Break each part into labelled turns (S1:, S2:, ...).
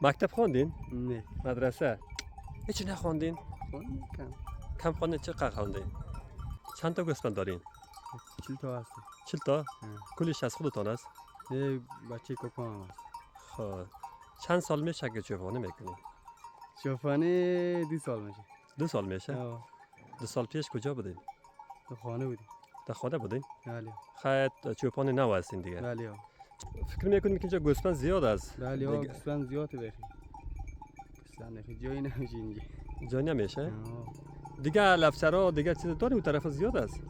S1: مکتب خواندین؟
S2: نه
S1: مدرسه؟ هیچی نخواندین؟
S2: خوندم کم.
S1: کم خواندین چقدر خواندین؟ چند تا گوسفند دارین؟
S2: 40 تا هست.
S1: 40 تا؟ کلش از خودتان است؟
S2: یه بچه کوپا هم هست.
S1: خب چند سال میشه که چوپانی میکنین؟
S2: شوفانی 2 سال میشه.
S1: 2 سال میشه؟
S2: آه.
S1: 2 سال پیش کجا بودین؟
S2: تو خانه بودی.
S1: در خانه بودین؟
S2: بله
S1: خیلی چوپانی نو هستین دیگه.
S2: بله
S1: فکر میکنیم که اینجا گوسفند زیاد است.
S2: بله
S1: دیگه
S2: گوسفند زیاده بخی. گوسفند خیلی جایی نمیشه اینجا.
S1: جا نمیشه؟
S2: آه.
S1: دیگه لفچرا دیگه چیز داری اون طرف زیاد است.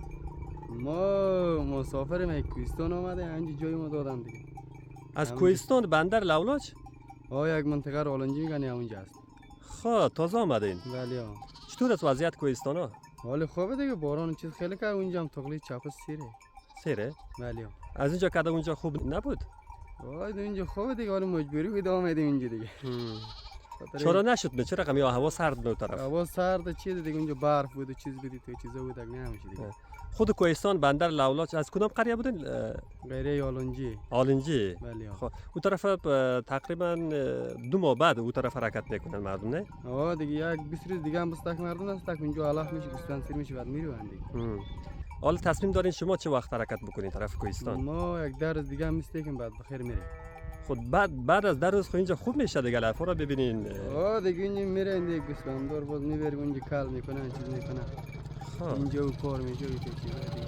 S2: ما مسافریم از کوهستان آمده اینجا جای ما دادن دیگه.
S1: از کوهستان بندر لولاج؟
S2: یک منطقه رو آلنجی میگن اونجا است.
S1: خب تازه آمدین.
S2: بله
S1: چطور است وضعیت کوهستان ها؟
S2: حال خوبه دیگه باران چیز خیلی که اونجا هم تقلی چاپ سیره.
S1: سیره؟
S2: بله
S1: از اینجا که اونجا خوب نبود؟
S2: وای اینجا خوبه دیگه حالا مجبوری بود آمدیم اینجا دیگه.
S1: چرا نشد به چرا کمی هوا سرد نو طرف؟
S2: هوا سرد چیه دیگه اونجا برف بود و چیز بودی تو چیزا بود دیگه نمیشه دیگه.
S1: خود کوهستان بندر لولاج از کدام قریه بودین؟
S2: غیره آلنجی.
S1: آلنجی.
S2: بله
S1: خب اون طرف تقریبا 2 ماه بعد اون طرف حرکت میکنن مردم نه؟
S2: دیگه یک 20 روز دیگه هم بستک مردم است که اونجا علاق میشه گوسفند سیر میشه بعد میروند دیگه.
S1: حالا تصمیم دارین شما چه وقت حرکت بکنین طرف کوهستان؟
S2: ما یک در روز دیگه هم میستیکیم بعد بخیر میره.
S1: خود بعد از در روز خود اینجا خوب میشه دیگه لفا را ببینین.
S2: دیگه اینجا میره دیگه گوسفند دار باز میبریم اونجا کال میکنن چیز میکنن. اینجا و کار میشه و چیزا دیگه.